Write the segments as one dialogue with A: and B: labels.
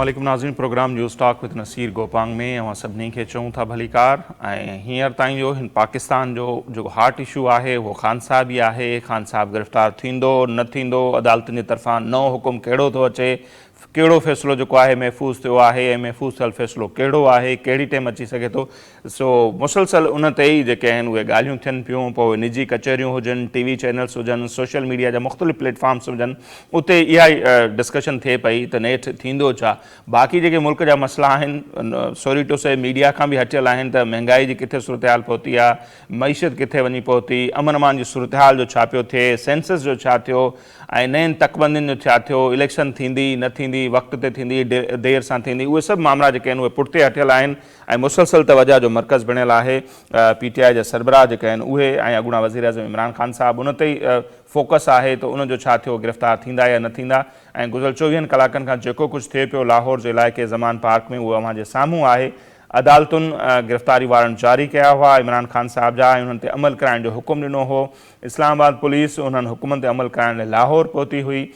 A: अस्सलामुअलैकुम नाज़रीन, programme news talk with Naseer Gopang में अवां सभिनी खे चऊं था भलीकार। ऐं हींअर ताईं जो हिन पाकिस्तान जो जेको हार्ट इशू आहे उहो ख़ान साहब ई आहे। ख़ान साहब गिरफ़्तार थींदो न थींदो, अदालतुनि जे तरफ़ां नओं हुकुम कहिड़ो थो अचे, कहिड़ो फ़ैसिलो जेको आहे महफ़ूज़ थियो आहे ऐं महफ़ूज़ थियल फ़ैसिलो कहिड़ो आहे, कहिड़ी टाइम अची सघे थो। सो मुसलसल उन ते ई जेके आहिनि उहे ॻाल्हियूं थियनि पियूं। पोइ निजी कचहरियूं हुजनि, टीवी चैनल्स हुजनि, सोशल मीडिया जा मुख़्तलिफ़ प्लेटफॉर्म्स हुजनि, उते इहा ई डिस्कशन थिए पई त नेठि थींदो छा। बाक़ी जेके मुल्क जा मसइला आहिनि, सॉरी टू से मीडिया खां बि हटियल आहिनि त महांगाई जी किथे सूरत हाल पहुती आहे, मईशत किथे वञी पहुती, अमन अमान जी सूरत हाल जो छा पियो थिए, सेंसस जो छा थियो ऐं नयनि तकबंदियुनि जो छा थियो, इलेक्शन थींदी न थींदी, वक़्त ते थींदी देर सां थींदी, उहे सभु मामला जेके आहिनि उहे पुठिते हटियल आहिनि। ऐं मुसलसल तवजा जो मर्कज़ बणियल आहे PTI जा सरबराह जेके आहिनि उहे ऐं अॻूणा वज़ीर आज़म इमरान ख़ान साहब, उन ते ई फोकस आहे त उनजो छा थियो, गिरफ़्तार थींदा या न थींदा। ऐं गुज़िरियल 24 कलाकनि खां जेको कुझु थिए पियो लाहौर जे इलाइक़े ज़मान पार्क में, उहो अव्हां जे साम्हूं आहे। अदालतुनि गिरफ़्तारी वारंट जारी कया हुआ इमरान ख़ान साहब जा ऐं उन्हनि ते अमल कराइण जो हुकुम ॾिनो हो। इस्लामाबाद पुलिस उन्हनि हुकुमनि ते अमल कराइण लाइ लाहौर पहुती हुई।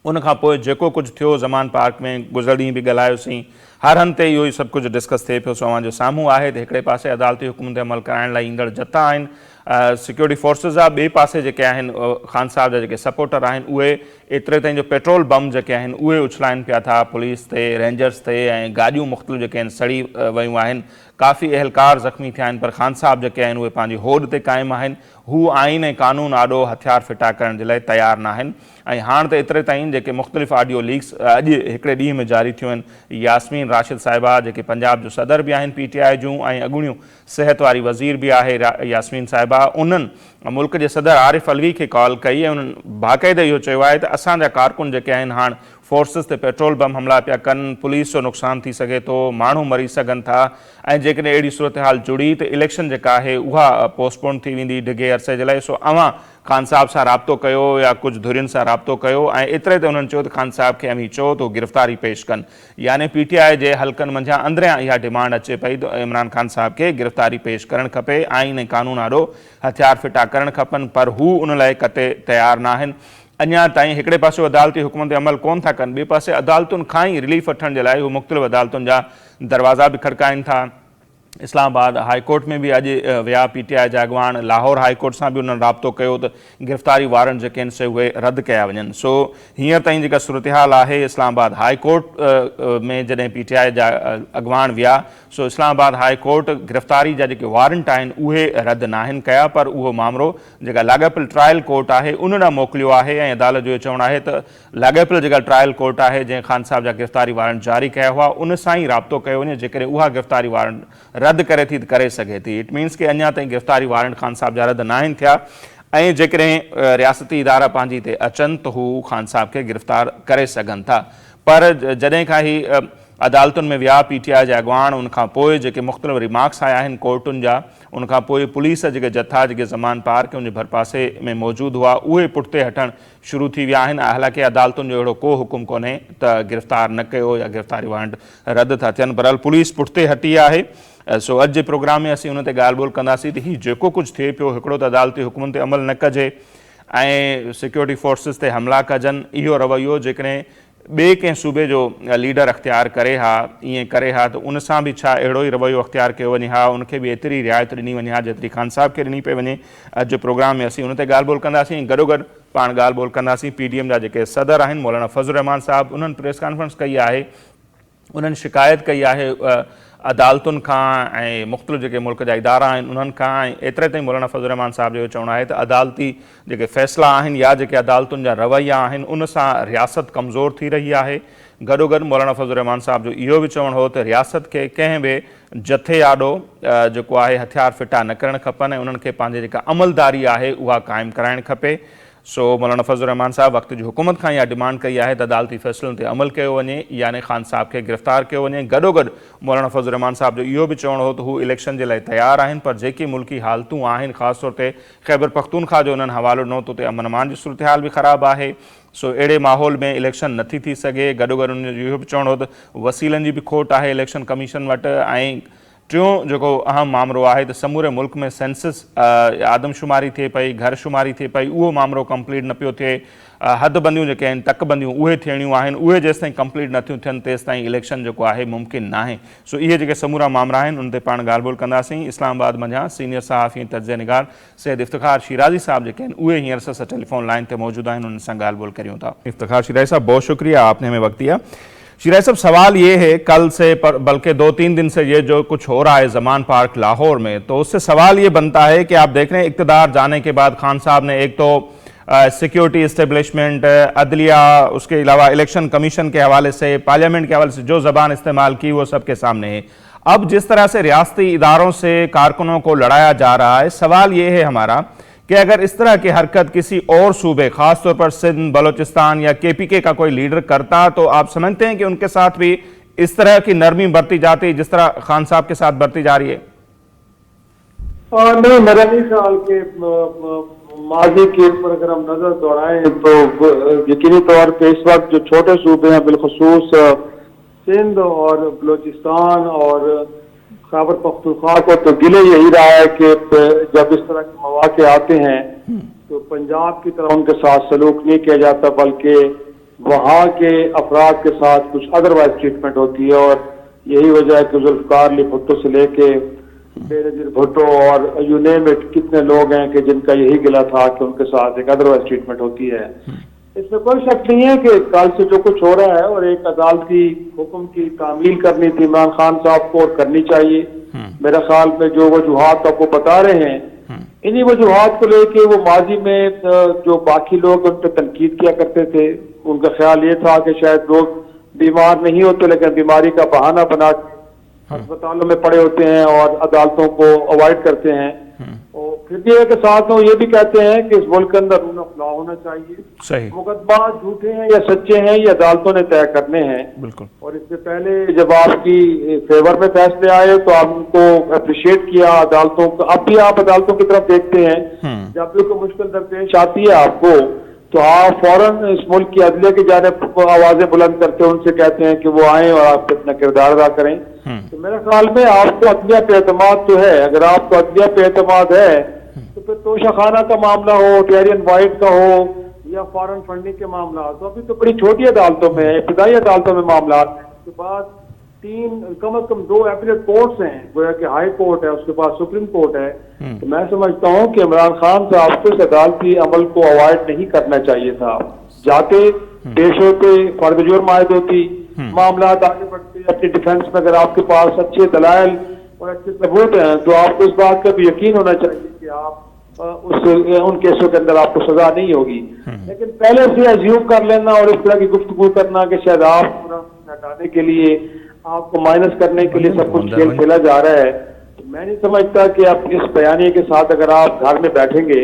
A: उन खां पोइ जेको कुझु थियो ज़मान पार्क में, गुज़िरियल ॾींहुं बि ॻाल्हायोसीं, हर हंधि ते इहो ई सभु कुझु डिस्कस थिए पियो। सो अव्हां जो साम्हूं आहे त हिकिड़े पासे अदालती हुकुम ते अमल कराइण लाइ ईंदड़ जथा आहिनि सिक्योरिटी फोर्सिस जा, ॿिए पासे जेके आहिनि ख़ान साहब जा जेके सपोर्टर आहिनि उहे एतिरे ताईं जो पेट्रोल बम जेके आहिनि उहे उछलाइनि पिया था पुलिस ते, रेंजर्स ते, ऐं गाॾियूं मुख़्तलिफ़ जेके आहिनि सड़ी वियूं आहिनि। काफ़ी अहलकार ज़ख़्मी थिया आहिनि, पर ख़ान साहब जेके आहिनि उहे पंहिंजी होद ते क़ाइमु आहिनि। हू आइन ऐं कानून आॾो हथियार फिटा करण जे लाइ तयारु न आहिनि। ऐं हाणे त एतिरे ताईं जेके मुख़्तलिफ़ ऑडियो लीक्स अॼु हिकिड़े ॾींहं में जारी थियूं आहिनि, यास्मीन राशिद साहिबा जेके पंजाब जो सदर बि आहिनि PTI जूं ऐं अॻूणियूं सिहत वारी वज़ीर बि आहे यास्मीन साहिबा, उन्हनि मुल्क जे सदर आरिफ अलवी खे कॉल कई ऐं उन्हनि बाक़ाइदा इहो चयो आहे त असांजा कारकुन जेके आहिनि हाणे फोर्सिस ते पेट्रोल बम हमला पिया कनि, पुलिस जो नुक़सानु थी सघे थो, माण्हू मरी सघनि था, ऐं जेकॾहिं अहिड़ी सूरत हाल जुड़ी त इलेक्शन जेका आहे उहा पोस्टपोन थी वेंदी ढिघे अरसे जे लाइ। सो अव्हां ख़ान साहब सां राब्तो कयो या कुझु धुरियुनि सां राब्तो कयो। ऐं एतिरे ते उन्हनि चयो त ख़ान साहब खे अमी चओ त गिरफ़्तारी पेश कनि, यानी PTI जे हल्कनि मंझां अंदरियां इहा डिमांड अचे पई त इमरान ख़ान साहब खे गिरफ़्तारी पेश करणु खपे, आइन ऐं कानून आॾो हथियार फिटा करणु खपनि, पर हू उन लाइ कते तयारु न आहिनि। अञा ताईं हिकिड़े पासे अदालती हुकुम ते अमल कोन था कनि, ॿिए पासे अदालतुनि खां ई रिलीफ वठण जे लाइ हू मुख़्तलिफ़ अदालतुनि जा दरवाज़ा बि खड़काइनि था। इस्लामाबाद हाई कोर्ट में बि अॼु विया PTI जा अॻवान, लाहौर हाई कोर्ट सां बि उन्हनि राब्तो कयो त गिरफ़्तारी वारंट जेके आहिनि से उहे रद्द कया वञनि। सो हींअर ताईं जेका सूरत हाल आहे, इस्लामाबाद हाई कोर्ट में जॾहिं PTI जा अॻवान विया, सो इस्लामाबाद हाई कोर्ट गिरफ़्तारी जा जेके वारंट आहिनि उहे रद्द न आहिनि कया, पर उहो मामिलो जेका लाॻापियल ट्रायल कोर्ट आहे उन ॾांहुं मोकिलियो आहे। ऐं अदालत जो इहो चवणु आहे त लाॻापियल जेका ट्रायल कोर्ट आहे जंहिं ख़ान साहब जा गिरफ़्तारी वारंट जारी कया हुआ उन सां ई राब्तो कयो वञे, जेकॾहिं उहा गिरफ़्तारी वारंट रद्द करे थी त करे सघे थी। इट मीन्स कि अञा ताईं गिरफ़्तारी वारंट ख़ान साहब जा रद्द न आहिनि थिया, ऐं जेकॾहिं रियासती इदारा पंहिंजी ते अचनि त हू ख़ान साहब खे गिरफ़्तार करे सघनि था। पर जॾहिं खां ई अदालतुनि में विया PTI जा अॻवान, उनखां पोइ जेके मुख़्तलिफ़ रिमार्क्स आया आहिनि कोर्टुनि जा, उनखां पोइ पुलिस जेके जथा जेके ज़मान पार्क उन जे भरपासे में मौजूदु हुआ उहे पुठिते हटणु शुरू थी विया आहिनि। हालांकि अदालतुनि जो अहिड़ो को हुकुम कोन्हे त गिरफ़्तार न कयो या गिरफ़्तारी वारंट रद्द था थियनि, बहरहाल पुलिस पुठिते हटी आहे। सो अॼु जे प्रोग्राम में असीं उन ते ॻाल्हि ॿोल कंदासीं त हीउ जेको कुझु थिए पियो, हिकिड़ो त अदालती हुकुमनि ते अमल न कजे ऐं सिक्योरिटी फोर्सिस ते हमला कजनि, इहो रवैयो जेकॾहिं ॿिए कंहिं सूबे जो लीडर अख़्तियार करे हा, ईअं करे हा, त उन सां बि छा अहिड़ो ई रवैयो अख़्तियार कयो वञे हा, उनखे बि एतिरी रिआयत ॾिनी वञे हा जेतिरी ख़ान साहब खे ॾिनी पई वञे। अॼु जे प्रोग्राम में असीं उन ते ॻाल्हि ॿोल कंदासीं। गॾोगॾु पाण ॻाल्हि ॿोल कंदासीं PDM जा जेके सदर आहिनि मौलाना फज़लुर रहमान साहब, उन्हनि प्रेस कॉन्फ्रेंस कई आहे, उन्हनि शिकायत कई आहे अदालतुनि खां ऐं मुख़्तलिफ़ जेके मुल्क जा इदारा आहिनि उन्हनि खां। ऐं एतिरे ताईं मौलाना फज़लुर रहमान साहब जो चवणु आहे त अदालती जेके फ़ैसिला आहिनि या जेके अदालतुनि जा रवैया आहिनि उन सां रियासत कमज़ोर थी रही आहे। गॾोगॾु मौलाना फज़लुर रहमान साहब जो इहो बि चवणु हो त रियासत खे कंहिं बि जथे आॾो जेको आहे हथियार फिटा न करणु खपनि ऐं उन्हनि खे पंहिंजी जेका अमलदारी आहे उहा क़ाइमु कराइणु खपे। सो मौलाना फज़लुर रहमान साहब वक़्त जी हुकूमत खां इहा डिमांड कई आहे त अदालती फ़ैसिलनि ते अमल कयो वञे, यानी ख़ान साहब खे गिरफ़्तार कयो वञे। गॾोगॾु मौलाना फज़लुर रहमान साहब जो इहो बि चवणु हो त हू इलेक्शन जे लाइ तयारु आहिनि, पर जेकी मुल्की हालतूं आहिनि ख़ासि तौर ते ख़ैबर पख्तूनख्वा जो उन्हनि हवालो ॾिनो त उते अमन अमान जी सूरत हाल बि ख़राबु आहे। सो अहिड़े माहौल में इलेक्शन नथी थी सघे। गॾोगॾु उन्हनि जो इहो बि चवणु हो त वसीलनि जी बि खोट आहे इलेक्शन कमीशन वटि ऐं टियों जो अहम मामलो है तो समूरे मुल्क में सेंसस आदमशुमारी थे पई, घर शुमारी थे पई, वो मामलो कंप्लीट न पियो थे। हदबंदियों जो आहिनि, तकबंदियों उहे थियणियूं आहिनि, उहे जेसिताईं कंप्लीट नथियूं थियनि तेसिताईं इलेक्शन जो है मुमकिन ना है। सो इहे जेके समूरा मामला आहिनि उन ते पाण ॻाल्हि ॿोल कंदासीं। इस्लामाबाद मंझां सीनियर सहाफ़ी तज्ज़िया निगार सैयद इफ्तिखार शिराज़ी साहब जेके आहिनि उहे हींअर सां टेलीफोन लाइन ते मौजूद आहिनि, उन सां ॻाल्हि ॿोल करियूं था। इफ्तिखार शिराज़ी साहब, बहुत शुक्रिया, आपने हमें वक्त दिया। शिराज़ी साहब, सवाल ये है कल से बल्कि 2-3 दिन से ये जो कुछ हो रहा है ज़मान पार्क लाहौर में, तो उससे सवाल ये बनता है कि आप देख रहे हैं इक़्तिदार जाने के बाद खान साहब ने एक तो सिक्योरिटी इस्टेब्लिशमेंट, अदलिया, उसके अलावा इलेक्शन कमीशन के हवाले से, पार्लियामेंट के हवाले से जो ज़बान इस्तेमाल की वो सबके सामने है। अब जिस तरह से रियासती इदारों से कारकुनों को लड़ाया जा रहा है, सवाल ये है हमारा कि अगर इस तरह की हरकत किसी और सूबे, खासतौर पर सिंध, बलोचिस्तान या KPK का कोई लीडर करता, तो आप समझते हैं कि उनके साथ भी इस तरह की नरमी बरती जाती जिस तरह खान साहब के साथ बरती जा रही है?
B: नहीं, मेरा नहीं ख्याल कि माजी के ऊपर अगर हम नजर दौड़ाएं तो यकीनी तौर पे इस वक्त जो छोटे सूबे हैं, बिलखसूस सिंध और बलोचिस्तान और खैबर पख्तूनख्वा को तो गिले यही रहा है कि जब इस तरह के मौके आते हैं तो पंजाब की तरह उनके साथ सलूक नहीं किया जाता, बल्कि वहाँ के अफराद के साथ कुछ अदरवाइज ट्रीटमेंट होती है। और यही वजह है कि जुल्फकार अली भुट्टो से लेके बेनजीर भुट्टो और यू नेम इट कितने लोग हैं कि जिनका यही गिला था कि उनके साथ एक अदरवाइज ट्रीटमेंट होती है। इसमें कोई शक नहीं है कि कल से जो कुछ हो रहा है और एक अदालती हुक्म की तामील करनी थी इमरान खान साहब को और करनी चाहिए। मेरा ख्याल में जो वजूहात आपको बता रहे हैं, इन्हीं वजूहात को लेके वो माजी में जो बाकी लोग उन पर तनकीद किया करते थे, उनका ख्याल ये था कि शायद लोग बीमार नहीं होते लेकिन बीमारी का बहाना बना अस्पतालों में पड़े होते हैं और अदालतों को अवॉइड करते हैं। और फिर भी एक साथ वो ये भी कहते हैं कि इस मुल्क के अंदर रूल ऑफ लॉ होना चाहिए। मुकदमा झूठे हैं या सच्चे हैं ये अदालतों ने तय करने हैं। बिल्कुल। और इससे पहले जब आपकी फेवर में फैसले आए तो आप उनको अप्रिशिएट किया अदालतों को। अब भी आप अदालतों की तरफ देखते हैं, जब भी कोई मुश्किल दरपेश आती है आपको तो आप फौरन इस मुल्क की अदलिया की जानिब आवाजें बुलंद करते हैं, उनसे कहते हैं कि वो आए और आप अपना किरदार अदा करें। तो मेरे ख्याल में आपको अदलिया पे एतमाद तो है। अगर आपको अदलिया पे एतमाद है तो फिर तोशाखाना का मामला हो, टेरियन वाइट का हो या फॉरेन फंडिंग के मामला, तो अभी तो बड़ी छोटी अदालतों में, इब्तदाई अदालतों में मामला है। उसके बाद कम से कम 2 एपीलेट कोर्ट्स हैं, गोया कि हाई कोर्ट है, उसके बाद सुप्रीम कोर्ट है। तो मैं समझता हूँ कि इमरान खान साहब को इस अदालती अमल को अवॉइड नहीं करना चाहिए था। जाते पेश होते, फर्द जुर्म आयद होती, मामला आगे बढ़ते। अपनी डिफेंस में अगर आपके पास अच्छे दलाइल और अच्छे सबूत हैं तो आपको इस बात का भी यकीन होना चाहिए कि आप उन केसों के अंदर आपको सजा नहीं होगी। लेकिन पहले से अज्यूम कर लेना और इस तरह की गुफ्तगू करना कि शायद आप हटाने के लिए, आपको माइनस करने के लिए सब कुछ खेल खेला जा रहा है, तो मैं नहीं समझता कि आप इस बयानी के साथ अगर आप घर में बैठेंगे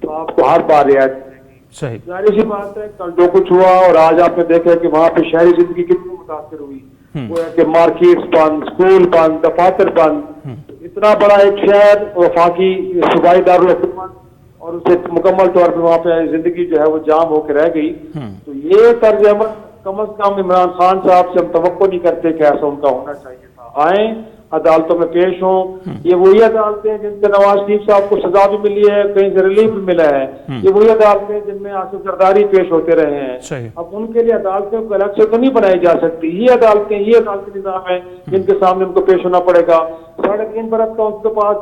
B: तो आपको हर बार रियायत मिलेगी। जाहिर सी बात है, कल जो कुछ हुआ और आज आपने देखा कि वहां पे शहरी जिंदगी कितनी मुतासर हुई, कि मार्केट्स बंद, स्कूल बंद, दफातर बंद। इतना बड़ा एक शहर वफाकी सूबाई दारुल हुकूमत और उसे मुकम्मल तौर पर वहाँ पे जिंदगी जो है वो जाम होकर रह गई। तो ये तर्ज अमल कम से कम इमरान खान साहब से हम तवक्को नहीं करते कि ऐसा उनका होना चाहिए था। आए, अदालतों में पेश हों। ये वही अदालतें हैं जिनसे नवाज शरीफ साहब को सजा भी मिली है, कहीं से रिलीफ भी मिला है। ये वही अदालतें जिनमें आसिफ जरदारी पेश होते रहे हैं। अब उनके लिए अदालतों को अलग से तो नहीं बनाई जा सकती। ये अदालतें, ये अदालती निजाम है जिनके सामने उनको पेश होना पड़ेगा। 3.5 बरस का उनके पास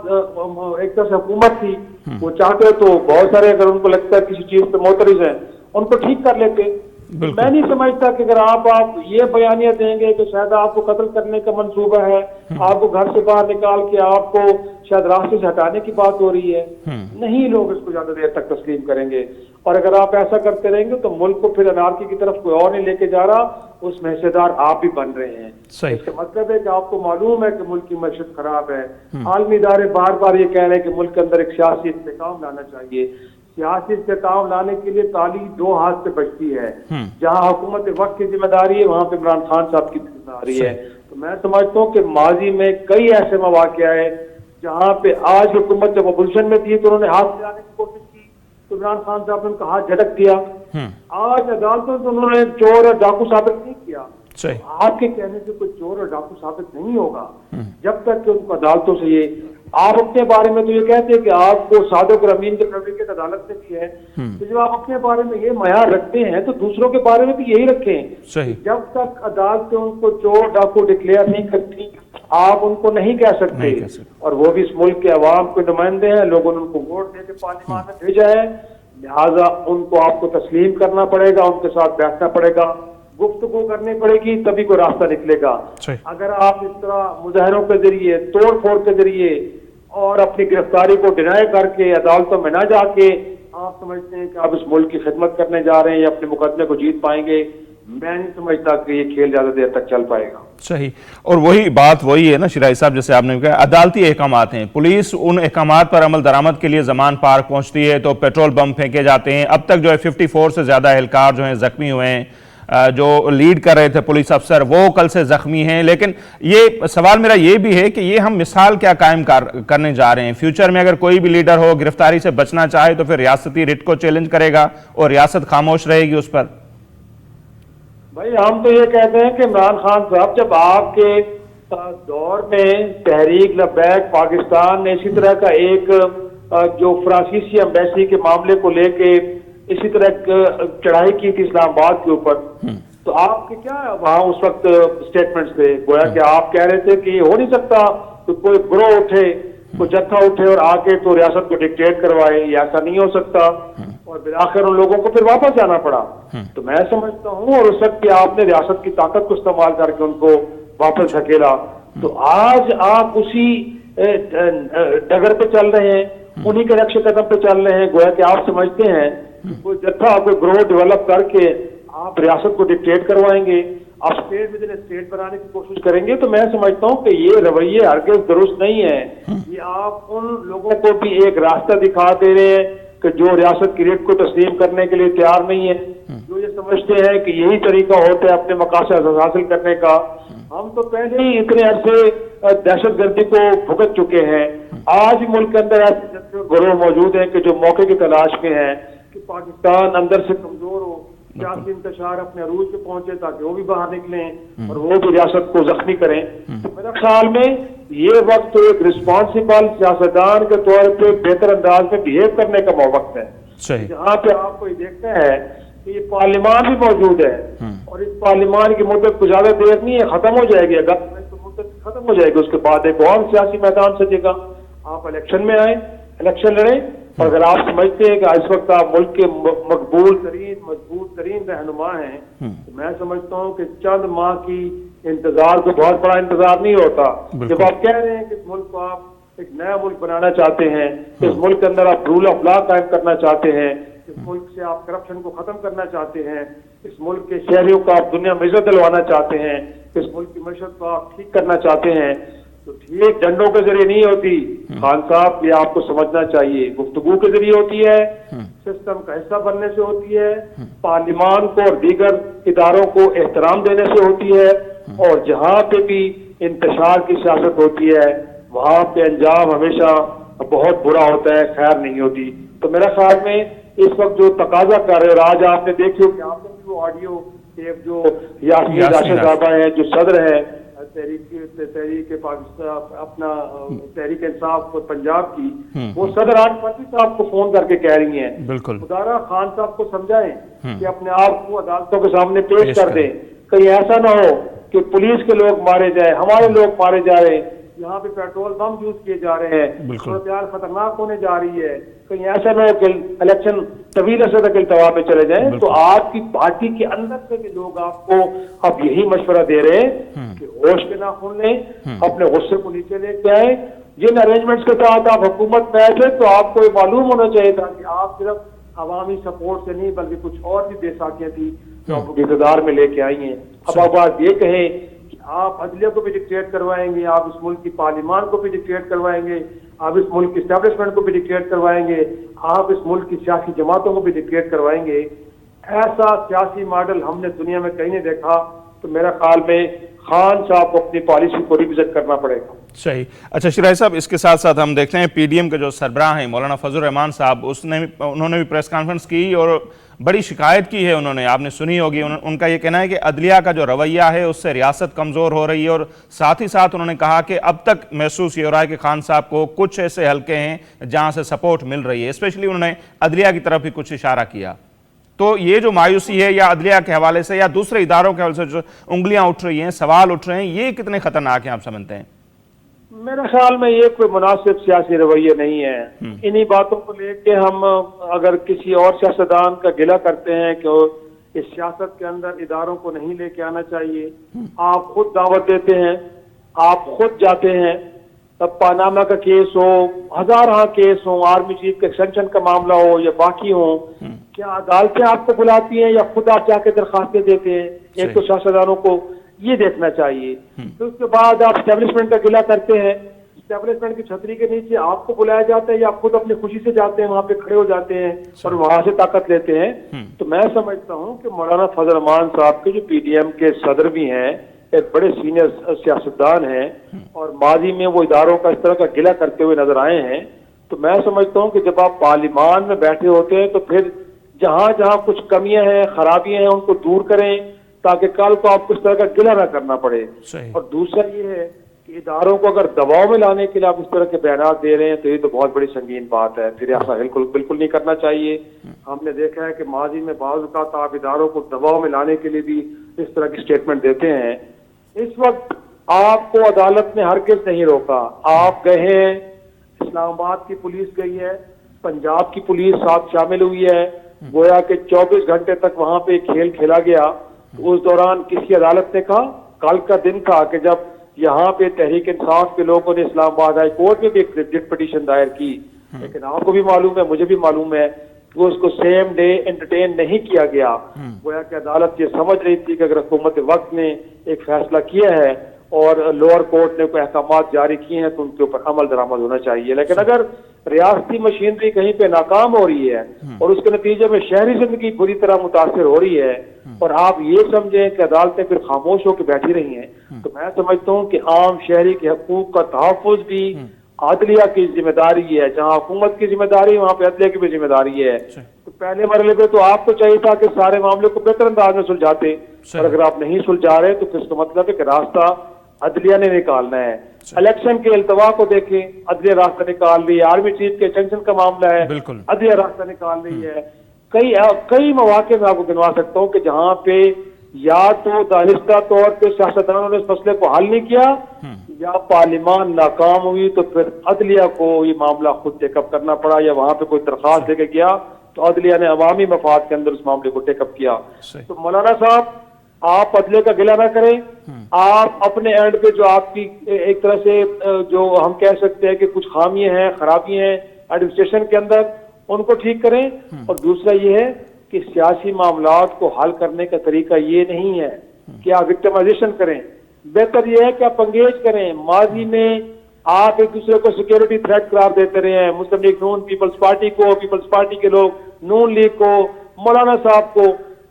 B: एक तरह से हुकूमत थी, वो चाहते तो बहुत सारे, अगर उनको लगता है किसी चीज पे मोतरिज है, उनको ठीक कर लेते। मैं नहीं समझता कि अगर आप ये बयानियां देंगे कि शायद आपको कत्ल करने का मंसूबा है, आपको घर से बाहर निकाल के आपको शायद रास्ते से हटाने की बात हो रही है, नहीं लोग इसको ज्यादा देर तक तस्लीम करेंगे। और अगर आप ऐसा करते रहेंगे तो मुल्क को फिर अनारकी की तरफ कोई और नहीं लेके जा रहा, उसमें हिस्सेदार आप भी बन रहे हैं। इसका मतलब है कि आपको मालूम है कि मुल्क की मैशत खराब है। आलमी इदारे बार बार ये कह रहे हैं कि मुल्क के अंदर एक सियासी इस्तेकाम लाना चाहिए। सियासी इस्तेकाम लाने के लिए ताली 2 हाथ से बचती है। जहां हुकूमत वक्त की जिम्मेदारी है वहां पे इमरान खान साहब की जिम्मेदारी है। तो मैं समझता हूँ कि माजी में कई ऐसे मौके आए जहां पे आज हुकूमत जब अपोजिशन में थी तो उन्होंने हाथ मिलाने की कोशिश की तो इमरान खान साहब ने उनका हाथ झटक दिया। आज अदालतों से उन्होंने चोर और डाकू साबित नहीं किया, آپ کے کہنے سے کوئی چور اور ڈاکو ثابت نہیں ہوگا جب تک کہ ان کو عدالتوں سے یہ آپ اپنے بارے میں تو یہ کہتے ہیں کہ آپ کو صادق اور امین کے سرٹیفکیٹ عدالت نے دی ہے، تو جب آپ اپنے بارے میں یہ معیار رکھتے ہیں تو دوسروں کے بارے میں بھی یہی رکھیں۔ جب تک عدالتیں ان کو چور ڈاکو ڈکلیئر نہیں کرتی آپ ان کو نہیں کہہ سکتے، اور وہ بھی اس ملک کے عوام کے نمائندے ہیں، لوگوں نے ان کو ووٹ دے کے پارلیمان میں بھیجا ہے، لہٰذا ان کو آپ کو تسلیم کرنا پڑے گا، ان کے ساتھ بیٹھنا پڑے گا، گفتگو کرنی پڑے گی، تبھی کوئی راستہ نکلے گا۔ اگر آپ اس طرح مظاہروں کے ذریعے توڑ پھوڑ کے ذریعے اور اپنی گرفتاری کو ڈینائی کر کے عدالتوں میں نہ جا کے آپ سمجھتے ہیں کہ آپ اس ملک کی خدمت کرنے جا رہے ہیں یا اپنے مقدمے کو جیت پائیں گے، میں نہیں سمجھتا کہ یہ کھیل زیادہ دیر تک چل پائے گا۔
A: صحیح، اور وہی ہے نا شرائع صاحب، جیسے آپ نے کہا عدالتی احکامات ہیں، پولیس ان احکامات پر عمل درآمد کے لیے زمان پارک پہنچتی ہے تو پیٹرول بم پھینکے جاتے ہیں۔ اب تک جو ہے 54 سے زیادہ اہلکار جو ہیں زخمی ہوئے ہیں، جو لیڈ کر رہے تھے پولیس افسر وہ کل سے زخمی ہیں۔ لیکن یہ سوال میرا یہ بھی ہے کہ یہ ہم مثال کیا قائم کرنے جا رہے ہیں؟ فیوچر میں اگر کوئی بھی لیڈر ہو گرفتاری سے بچنا چاہے تو پھر ریاستی ریٹ کو چیلنج کرے گا اور ریاست خاموش رہے گی اس پر؟
B: بھائی ہم تو یہ کہتے ہیں کہ عمران خان صاحب جب آپ کے دور میں تحریک لبیک پاکستان نے اسی طرح کا ایک جو فرانسیسی ایمبیسی کے معاملے کو لے کے اسی طرح چڑھائی کی تھی اسلام آباد کے اوپر، تو آپ کے کیا وہاں اس وقت اسٹیٹمنٹس تھے؟ گویا کہ آپ کہہ رہے تھے کہ یہ ہو نہیں سکتا کہ کوئی گروہ اٹھے، کوئی جتھا اٹھے اور آ کے تو ریاست کو ڈکٹیٹ کروائے، یہ ایسا نہیں ہو سکتا، اور بالآخر ان لوگوں کو پھر واپس جانا پڑا۔ تو میں سمجھتا ہوں اور اس وقت کہ آپ نے ریاست کی طاقت کو استعمال کر کے ان کو واپس دھکیلا، تو آج آپ اسی ڈگر پہ چل رہے ہیں، انہی کے نقش قدم پہ چل رہے ہیں۔ گویا کہ آپ سمجھتے ہیں کوئی جتھا کوئی گروہ ڈیولپ کر کے آپ ریاست کو ڈکٹیٹ کروائیں گے، آپ اسٹیٹ ود ان اسٹیٹ بنانے کی کوشش کریں گے، تو میں سمجھتا ہوں کہ یہ رویے ہرگز درست نہیں ہے۔ یہ آپ ان لوگوں کو بھی ایک راستہ دکھا دے رہے ہیں کہ جو ریاست کی ریٹ کو تسلیم کرنے کے لیے تیار نہیں ہے، جو یہ سمجھتے ہیں کہ یہی طریقہ ہوتا ہے اپنے مقاصد حاصل کرنے کا۔ ہم تو پہلے ہی اتنے عرصے دہشت گردی کو بھگت چکے ہیں، آج ملک کے اندر ایسے گروہ موجود ہیں کہ جو موقع کی تلاش میں ہیں کہ پاکستان اندر سے کمزور ہو، سیاسی انتشار اپنے عروج پہ پہنچے تاکہ وہ بھی باہر نکلیں اور وہ بھی ریاست کو زخمی کریں۔ تو میرا خیال میں یہ وقت ایک رسپانسبل سیاستدان کے طور پہ بہتر انداز میں بہیو کرنے کا وقت ہے، جہاں پہ آپ کو یہ دیکھنا ہے کہ یہ پارلیمان بھی موجود ہے اور اس پارلیمان کی مدت کو زیادہ دیر نہیں ہے، ختم ہو جائے گی، اگست میں تو مدت ختم ہو جائے گی، اس کے بعد ایک اور سیاسی میدان سجے گا، آپ الیکشن میں آئیں، الیکشن لڑیں، اور اگر آپ سمجھتے ہیں کہ اس وقت آپ ملک کے مقبول ترین مضبوط ترین رہنما ہیں، تو میں سمجھتا ہوں کہ چند ماہ کی انتظار کو بہت بڑا انتظار نہیں ہوتا۔ جب آپ کہہ رہے ہیں کہ اس ملک کو آپ ایک نیا ملک بنانا چاہتے ہیں، اس ملک کے اندر آپ رول آف لا قائم کرنا چاہتے ہیں، اس ملک سے آپ کرپشن کو ختم کرنا چاہتے ہیں، اس ملک کے شہریوں کو آپ دنیا میں عزت دلوانا چاہتے ہیں، اس ملک کی معیشت کو آپ ٹھیک کرنا چاہتے ہیں، تو ٹھیک ڈنڈوں کے ذریعے نہیں ہوتی خان صاحب، یہ آپ کو سمجھنا چاہیے، گفتگو کے ذریعے ہوتی ہے، سسٹم کا حصہ بننے سے ہوتی ہے، پارلیمان کو اور دیگر اداروں کو احترام دینے سے ہوتی ہے، اور جہاں پہ بھی انتشار کی سیاست ہوتی ہے وہاں پہ انجام ہمیشہ بہت برا ہوتا ہے، خیر نہیں ہوتی۔ تو میرا خیال میں اس وقت جو تقاضا کر رہے، اور آج آپ نے دیکھی ہو کہ آپ نے بھی وہ آڈیو ٹیپ جو یاسمین راشد صاحبہ ہیں جو صدر ہے تحریک پاکستان اپنا تحریک انصاف پنجاب کی، وہ صدر آج پتی صاحب کو فون کر کے کہہ رہی ہیں خدارا خان صاحب کو سمجھائیں کہ اپنے آپ کو عدالتوں کے سامنے پیش کر دیں، کہیں ایسا نہ ہو کہ پولیس کے لوگ مارے جائیں، ہمارے لوگ مارے جا رہے ہیں، یہاں پہ پیٹرول بم یوز کیے جا رہے ہیں، صورتحال خطرناک ہونے جا رہی ہے، کہیں ایسا نہ ہو کہ الیکشن طویل عرصے تک التوا پہ چلے جائیں۔ تو آپ کی پارٹی کے اندر سے بھی لوگ آپ کو اب یہی مشورہ دے رہے ہیں کہ ہوش کے ناخن لیں، اپنے غصے کو نیچے لے کے آئیں، جن ارینجمنٹس کے ساتھ آپ حکومت میں آئے تھے تو آپ کو یہ معلوم ہونا چاہیے تھا کہ آپ صرف عوامی سپورٹ سے نہیں بلکہ کچھ اور بھی بے ساکیاں تھی جو آپ کو اقتدار میں لے کے آئی ہیں۔ اب آپ بات یہ کہیں کہ آپ عدلیہ کو بھی ڈکٹیٹ کروائیں گے، آپ اس ملک کی پارلیمان کو بھی ڈکٹیٹ کروائیں گے، آپ اس ملک کی اسٹیبلشمنٹ کو بھی ڈکٹیٹ کروائیں گے، آپ اس ملک کی سیاسی جماعتوں کو بھی ڈکٹیٹ کروائیں گے، ایسا سیاسی ماڈل ہم نے دنیا میں کہیں نہیں دیکھا۔ تو میرا خیال میں خان صاحب کو اپنی پالیسی کو ریویزٹ کرنا پڑے گا۔
A: صحیح۔ اچھا شرائع صاحب، اس کے ساتھ ساتھ ہم دیکھتے ہیں پی ڈی ایم کے جو سربراہ ہیں مولانا فضل الرحمان صاحب، انہوں نے بھی پریس کانفرنس کی اور بڑی شکایت کی ہے انہوں نے، آپ نے سنی ہوگی، ان کا یہ کہنا ہے کہ عدلیہ کا جو رویہ ہے اس سے ریاست کمزور ہو رہی ہے، اور ساتھ ہی ساتھ انہوں نے کہا کہ اب تک محسوس یہ ہو رہا ہے کہ خان صاحب کو کچھ ایسے حلقے ہیں جہاں سے سپورٹ مل رہی ہے، اسپیشلی انہوں نے عدلیہ کی طرف بھی کچھ اشارہ کیا۔ تو یہ جو مایوسی ہے یا عدلیہ کے حوالے سے یا دوسرے اداروں کے حوالے سے جو انگلیاں اٹھ رہی ہیں، سوال اٹھ رہے ہیں، یہ کتنے خطرناک ہیں آپ سمجھتے ہیں؟
B: میرے خیال میں یہ کوئی مناسب سیاسی رویہ نہیں ہے۔ انہی باتوں کو لے کے ہم اگر کسی اور سیاستدان کا گلہ کرتے ہیں کہ اس سیاست کے اندر اداروں کو نہیں لے کے آنا چاہیے، آپ خود دعوت دیتے ہیں، آپ خود جاتے ہیں، اب پاناما کا کیس ہو، ہزارہ کیس ہوں، آرمی چیف کے ایکسٹینشن کا معاملہ ہو یا باقی ہوں، کیا عدالتیں آپ کو بلاتی ہیں یا خود آپ جا کے درخواستیں دیتے ہیں؟ ایک تو سیاستدانوں کو یہ دیکھنا چاہیے۔ پھر اس کے بعد آپ اسٹیبلشمنٹ کا گلہ کرتے ہیں، اسٹیبلشمنٹ کی چھتری کے نیچے آپ کو بلایا جاتا ہے یا آپ خود اپنی خوشی سے جاتے ہیں، وہاں پہ کھڑے ہو جاتے ہیں اور وہاں سے طاقت لیتے ہیں۔ تو میں سمجھتا ہوں کہ مولانا فضل الرحمان صاحب کے جو پی ڈی ایم کے صدر بھی ہیں، ایک بڑے سینئر سیاستدان ہیں اور ماضی میں وہ اداروں کا اس طرح کا گلہ کرتے ہوئے نظر آئے ہیں، تو میں سمجھتا ہوں کہ جب آپ پارلیمان میں بیٹھے ہوتے ہیں تو پھر جہاں جہاں کچھ کمیاں ہیں، خرابیاں ہیں، ان کو دور کریں تاکہ کل کو آپ کو اس طرح کا گلہ نہ کرنا پڑے۔ اور دوسرا یہ ہے کہ اداروں کو اگر دباؤ میں لانے کے لیے آپ اس طرح کے بیانات دے رہے ہیں تو یہ تو بہت بڑی سنگین بات ہے، پھر ایسا بالکل نہیں کرنا چاہیے۔ ہم نے دیکھا ہے کہ ماضی میں بعض اوقات آپ اداروں کو دباؤ میں لانے کے لیے بھی اس طرح کی سٹیٹمنٹ دیتے ہیں۔ اس وقت آپ کو عدالت نے ہرگز نہیں روکا، آپ گئے ہیں، اسلام آباد کی پولیس گئی ہے، پنجاب کی پولیس ساتھ شامل ہوئی ہے، گویا کہ 24 گھنٹے تک وہاں پہ کھیل کھیلا گیا۔ اس دوران کسی عدالت نے کہا، کل کا دن تھا کہ جب یہاں پہ تحریک انصاف کے لوگوں نے اسلام آباد ہائی کورٹ میں بھی ایک ریٹ پٹیشن دائر کی، لیکن آپ کو بھی معلوم ہے، مجھے بھی معلوم ہے کہ اس کو سیم ڈے انٹرٹین نہیں کیا گیا۔ گویا کہ عدالت یہ سمجھ رہی تھی کہ اگر حکومت وقت نے ایک فیصلہ کیا ہے اور لوور کورٹ نے کوئی احکامات جاری کیے ہیں تو ان کے اوپر عمل درآمد ہونا چاہیے۔ لیکن اگر ریاستی مشینری کہیں پہ ناکام ہو رہی ہے اور اس کے نتیجے میں شہری زندگی بری طرح متاثر ہو رہی ہے اور آپ یہ سمجھیں کہ عدالتیں پھر خاموش ہو کے بیٹھی رہی ہیں، تو میں سمجھتا ہوں کہ عام شہری کے حقوق کا تحفظ بھی عدلیہ کی ذمہ داری ہے۔ جہاں حکومت کی ذمہ داری ہے وہاں پہ عدلیہ کی بھی ذمہ داری ہے۔ تو پہلے مرحلے پہ تو آپ کو چاہیے تھا کہ سارے معاملے کو بہتر انداز میں سلجھاتے، اور اگر آپ نہیں سلجھا رہے تو پھر اس کا مطلب ہے کہ راستہ عدلیہ نے نکالنا ہے۔ الیکشن کے التوا کو دیکھیں، عدلیہ راستہ نکال رہی ہے، آرمی چیف کے ایکسٹینشن کا معاملہ ہے، عدلیہ راستہ نکال رہی ہے۔ کئی مواقع میں آپ کو گنوا سکتا ہوں کہ جہاں پہ یا تو دانستہ طور پہ سیاستدانوں نے اس مسئلے کو حل نہیں کیا یا پارلیمان ناکام ہوئی، تو پھر عدلیہ کو یہ معاملہ خود ٹیک اپ کرنا پڑا، یا وہاں پہ کوئی درخواست دے کے گیا تو عدلیہ نے عوامی مفاد کے اندر اس معاملے کو ٹیک اپ کیا۔ تو مولانا صاحب، آپ عدلیہ کا گلہ نہ کریں، آپ اپنے اینڈ پہ جو آپ کی ایک طرح سے جو ہم کہہ سکتے ہیں کہ کچھ خامیاں ہیں، خرابیاں ہیں ایڈمنسٹریشن کے اندر، ان کو ٹھیک کریں۔ اور دوسرا یہ ہے کہ سیاسی معاملات کو حل کرنے کا طریقہ یہ نہیں ہے کہ آپ وکٹمائزیشن کریں، بہتر یہ ہے کہ آپ انگیج کریں۔ ماضی میں آپ ایک دوسرے کو سیکیورٹی تھریٹ قرار دیتے رہے ہیں، مسلم لیگ نون پیپلز پارٹی کو، پیپلز پارٹی کے لوگ نون لیگ کو، مولانا صاحب کو،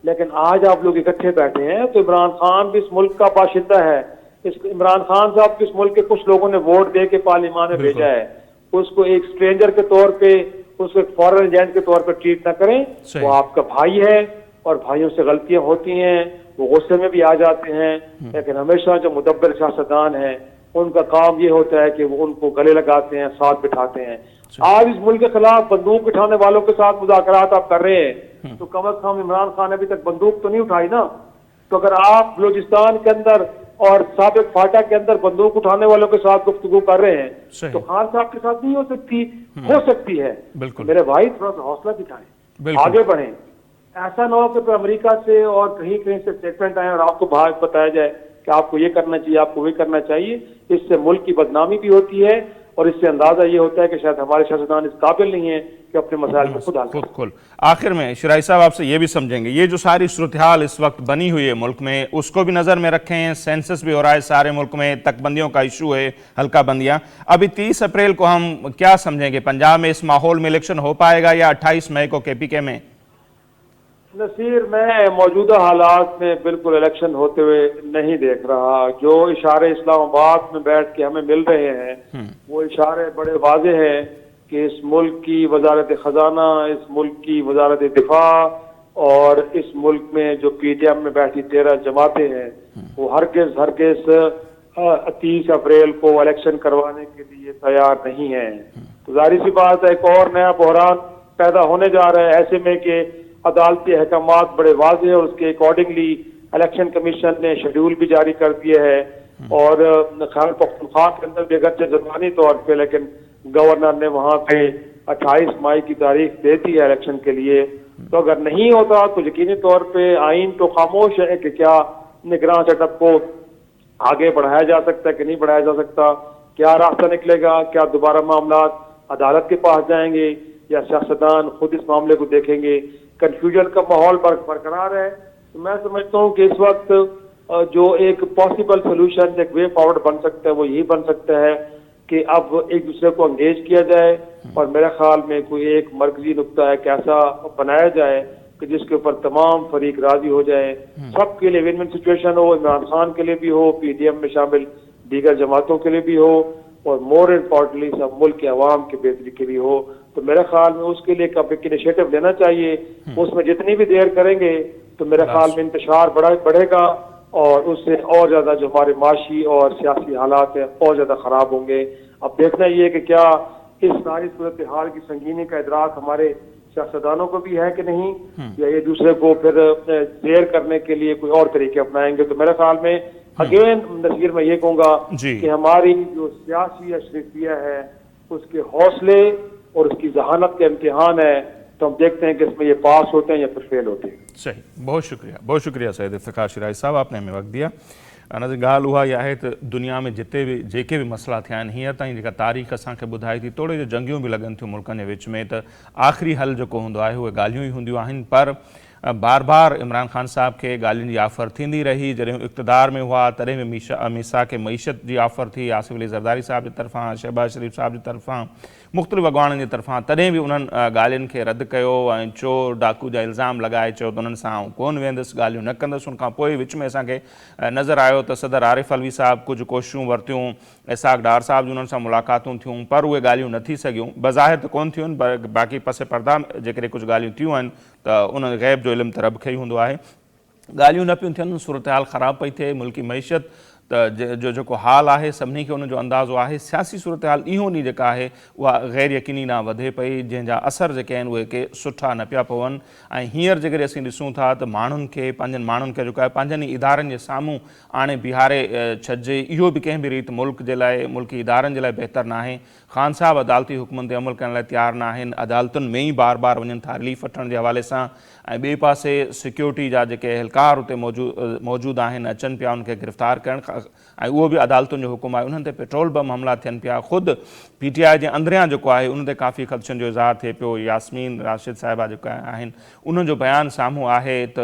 B: لیکن آج آپ لوگ اکٹھے بیٹھے ہیں تو عمران خان بھی اس ملک کا باشندہ ہے۔ عمران خان صاحب کو اس ملک کے کچھ لوگوں نے ووٹ دے کے پارلیمان میں بھیجا ہے، اس کو ایک اسٹرینجر کے طور پہ، اس کو ایک فارن ایجنٹ کے طور پر ٹریٹ نہ کریں۔ وہ آپ کا بھائی ہے اور بھائیوں سے غلطیاں ہوتی ہیں، وہ غصے میں بھی آ جاتے ہیں، لیکن ہمیشہ جو مدبر سیاستدان ہیں ان کا کام یہ ہوتا ہے کہ وہ ان کو گلے لگاتے ہیں، ساتھ بٹھاتے ہیں۔ آج اس ملک کے خلاف بندوق اٹھانے والوں کے ساتھ مذاکرات آپ کر رہے ہیں تو کم از کم عمران خان نے ابھی تک بندوق تو نہیں اٹھائی نا۔ تو اگر آپ بلوچستان کے اندر اور سابق فاٹا کے اندر بندوق اٹھانے والوں کے ساتھ گفتگو کر رہے ہیں تو خان صاحب کے ساتھ نہیں ہو سکتی ہے۔ میرے بھائی تھوڑا سا حوصلہ دکھائیں، آگے بڑھیں، ایسا نہ ہو کہ امریکہ سے اور کہیں سے اسٹیٹمنٹ آئے اور آپ کو بتایا جائے کہ آپ کو یہ کرنا چاہیے، آپ کو وہ کرنا چاہیے۔ اس سے ملک کی بدنامی بھی ہوتی ہے اور اس سے اندازہ یہ ہوتا ہے کہ شاید ہمارے سیاستدان اس قابل نہیں ہیں کہ اپنے مسائل کو خود حل کریں۔
A: آخر میں شرائع صاحب آپ سے یہ بھی سمجھیں گے، یہ جو ساری صورتحال اس وقت بنی ہوئی ہے ملک میں، اس کو بھی نظر میں رکھیں، سینسس بھی ہو رہا ہے سارے ملک میں، تک بندیوں کا ایشو ہے، حلقہ بندیاں، ابھی 30 اپریل کو ہم کیا سمجھیں گے پنجاب میں اس ماحول میں الیکشن ہو پائے گا یا 28 مئی کو KPK میں؟
B: نصیر، میں موجودہ حالات میں بالکل الیکشن ہوتے ہوئے نہیں دیکھ رہا۔ جو اشارے اسلام آباد میں بیٹھ کے ہمیں مل رہے ہیں وہ اشارے بڑے واضح ہیں کہ اس ملک کی وزارت خزانہ، اس ملک کی وزارت دفاع اور اس ملک میں جو پی ڈی ایم میں بیٹھی 13 جماعتیں ہیں وہ ہرگز 30 اپریل کو الیکشن کروانے کے لیے تیار نہیں ہیں. تو ظاہر سی بات ہے ایک اور نیا بحران پیدا ہونے جا رہا ہے ایسے میں کہ عدالتی احکامات بڑے واضح ہیں اور اس کے اکارڈنگلی الیکشن کمیشن نے شیڈول بھی جاری کر دیا ہے. اور خیبر پختونخوا کے اندر بھی اگرچہ زبانی طور پہ لیکن گورنر نے وہاں پہ 28 مئی کی تاریخ دے دی ہے الیکشن کے لیے. تو اگر نہیں ہوتا تو یقینی طور پہ آئین تو خاموش ہے کہ کیا نگراں سیٹ اپ کو آگے بڑھایا جا سکتا ہے کہ نہیں بڑھایا جا سکتا, کیا راستہ نکلے گا, کیا دوبارہ معاملات عدالت کے پاس جائیں گے یا سیاستدان خود اس معاملے کو دیکھیں گے. کنفیوژن کا ماحول برقرار ہے. تو میں سمجھتا ہوں کہ اس وقت جو ایک پاسبل سولوشن ایک وے فارورڈ بن سکتا ہے وہ یہی بن سکتا ہے کہ اب ایک دوسرے کو انگیج کیا جائے اور میرے خیال میں کوئی ایک مرکزی نقطہ ہے کہ ایسا بنایا جائے کہ جس کے اوپر تمام فریق راضی ہو جائے, سب کے لیے ون ون سچویشن ہو, عمران خان کے لیے بھی ہو, پی ڈی ایم میں شامل دیگر جماعتوں کے لیے بھی ہو اور مور امپورٹنٹلی سب ملک کے عوام کی بہتری کے لیے ہو. تو میرے خیال میں اس کے لیے ایک انیشیٹو لینا چاہیے. اس میں جتنی بھی دیر کریں گے تو میرے خیال میں انتشار بڑھے گا اور اس سے اور زیادہ جو ہمارے معاشی اور سیاسی حالات ہیں اور زیادہ خراب ہوں گے. اب دیکھنا یہ کہ کیا اس ساری صورتحال کی سنگینی کا ادراک ہمارے سیاستدانوں کو بھی ہے کہ نہیں, یا یہ دوسرے کو پھر دیر کرنے کے لیے کوئی اور طریقے اپنائیں گے. تو میرے خیال میں اگین نصیر میں یہ کہوں گا کہ ہماری جو سیاسی اشرفیہ ہے اس کے حوصلے اور اس کی ذہانت کا امتحان ہے. تو ہم دیکھتے ہیں کہ اس میں یہ پاس ہوتے ہیں یا پھر فیل ہوتے ہیں.
A: صحیح, بہت شکریہ سید افتخار شیرازی صاحب, آپ نے ہمیں وقت دیا. نظر گال ہوا یہ ہے تو دنیا میں جتے بھی जेके भी मसला थिया आहिनि हींअर ताईं जेका तारीख़ असांखे ॿुधाए थी तोड़े जो जंगियूं बि लॻनि थियूं मुल्कनि जे विच में त आख़िरी हल जेको हूंदो आहे उहे ॻाल्हियूं ई हूंदियूं आहिनि. पर बार बार इमरान खान साहब के ॻाल्हियुनि जी ऑफर थींदी रही. जॾहिं इक़्तिदार में हुआ तॾहिं बि मीसा के मईशत जी ऑफर थी, आसिफ अली ज़रदारी साहब जे तरफ़ां, शहबाज शरीफ़ साहब जे तरफ़ां, मुख़्तलिफ़ अॻवाननि जे तरफ़ां. तॾहिं बि उन्हनि ॻाल्हियुनि खे रद्द कयो ऐं चोर डाकू जा इल्ज़ाम लॻाए चयो त उन्हनि सां आउं कोन वेंदुसि, ॻाल्हियूं न कंदुसि. उनखां पोइ विच में असांखे नज़र आयो त सदर आरिफ अलवी साहब कुझु कोशिशूं वरितियूं, इसाक डार साहब जूं उन्हनि सां मुलाक़ातूं थियूं, पर उहे ॻाल्हियूं न थी सघियूं. बज़ाहिर त कोन थियूं आहिनि, बाक़ी पसे पर्दा जेकॾहिं कुझु ॻाल्हियूं थियूं आहिनि त उन ग़ैब जो इल्मु त रब खे ई हूंदो आहे. ॻाल्हियूं न पियूं थियनि, सूरतहाल ख़राब पई थिए, मुल्की मईशत त जो जेको हाल आहे सभिनी खे उनजो अंदाज़ो आहे. सियासी सूरतहाल इहो नी जेका आहे उहा ग़ैर यकीनी न वधे पई, जंहिंजा असर जेके आहिनि उहे के सुठा न पिया पवनि. ऐं हींअर जेकॾहिं असीं ॾिसूं था त माण्हुनि खे पंहिंजनि माण्हुनि खे जेको आहे पंहिंजनि ई इदारनि जे साम्हूं आणे बीहारे छॾिजे, इहो बि कंहिं बि रीति मुल्क जे लाइ, मुल्की इदारनि जे लाइ बहितर न आहे. ख़ान साहब अदालती हुकमनि ते अमल करण लाइ तयारु न आहिनि, अदालतुनि में ई बार बार वञनि था रिलीफ वठण जे हवाले सां. ऐं ॿिए पासे सिक्योरिटी जा जेके एहलकार उते मौजूदु आहिनि अचनि पिया उनखे गिरफ़्तार करणु, ऐं उहो बि अदालतुनि जो हुकुम आहे. उन्हनि ते पेट्रोल बम हमला थियनि पिया. ख़ुदि PTI जे अंदरियां जेको आहे उन ते काफ़ी ख़दशनि जो इज़हार थिए पियो. यास्मीन राशिद साहिबा जेका आहिनि उन्हनि जो बयानु साम्हूं आहे त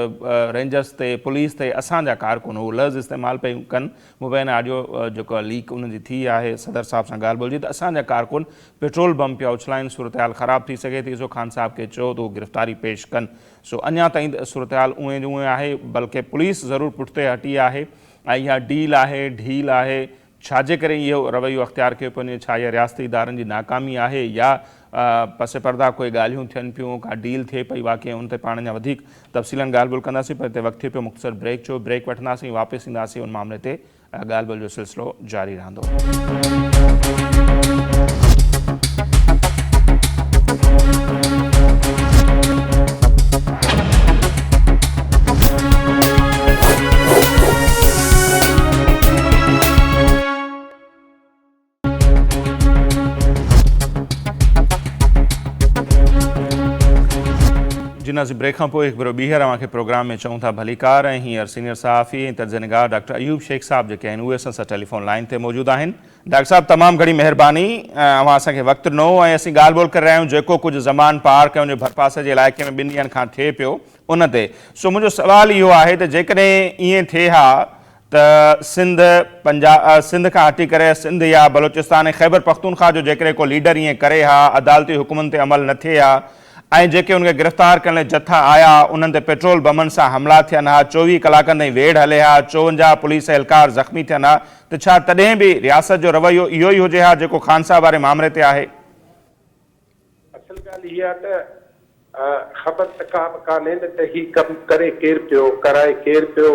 A: रेंजर्स ते, पुलिस ते असांजा कारकुन उहो लफ़्ज़ इस्तेमालु पियूं कनि. मुबैना ऑडियो जेको लीक उनजी थी आहे सदर साहब सां ॻाल्हि ॿोलिजी त असांजा कारकुन पेट्रोल बम पिया उछलाइनि, सूरतहाल ख़राबु थी सघे थी. सो ख़ान साहब खे चयो त उहो गिरफ़्तारी पेश कनि. सो अञा ताईं सूरतहाल उएं जो उएं आहे, बल्कि पुलिस ज़रूरु पुठिते हटी आहे. ऐं इहा डील आहे, ढील आहे, छाजे करे इहो रवैयो अख़्तियार कयो पियो वञे? छा इहा रियासती इदारनि जी नाकामी आहे या पसे पर्दा कोई ॻाल्हियूं थियनि पियूं, का डील थिए पई वाक़ई? उन ते पाण अञा वधीक तफ़सीलन ॻाल्हि ॿोल कंदासीं, पर हिते वक़्तु थिए पियो मुख़्तसर ब्रेक जो. ब्रेक वठंदासीं, वापसि ईंदासीं, उन मामले ते ॻाल्हि ॿोल जो सिलसिलो जारी रहंदो. जिन ब्रेक खां पोइ हिकु भेरो ॿीहर अव्हांखे प्रोग्राम में चऊं था भलीकार. ऐं हींअर सीनियर सहाफ़ी ऐं तर्जुमेगार डॉक्टर अयूब शेख साहब जेके आहिनि उहे असां सां टेलीफोन लाइन ते मौजूदु आहिनि. डॉक्टर साहब तमामु घणी महिरबानी, अव्हां असांखे वक़्तु ॾिनो ऐं असीं ॻाल्हि ॿोल करे रहिया आहियूं जेको कुझु ज़मान पार कयो उन भरपासे जे इलाइक़े में 2 ॾींहंनि खां थिए पियो उन ते. सो मुंहिंजो सुवालु इहो आहे त जेकॾहिं ईअं थिए हा त सिंध खां हटी करे सिंध या बलोचिस्तान ऐं ख़ैबर पख्तूनख्वा जो जेकॾहिं को लीडर ईअं करे हा, अदालती हुकुमनि ते अमल न थिए हा ऐं जेके उनखे गिरफ़्तार करण लाइ जथा आया उन्हनि ते पेट्रोल बमनि सां हमला थियनि हा, 24 कलाकनि ताईं वेढ़ हले हा, 54 पुलिस एहलकार ज़ख़्मी थियनि हा, त छा तॾहिं बि रियासत जो रवैयो इहो ई हुजे हा जेको ख़ान साहब वारे मामले ते आहे?
B: असल ॻाल्हि इहा आहे त
C: ख़बर त का बि कान्हे न त ही कमु करे केरु पियो, कराए केरु पियो,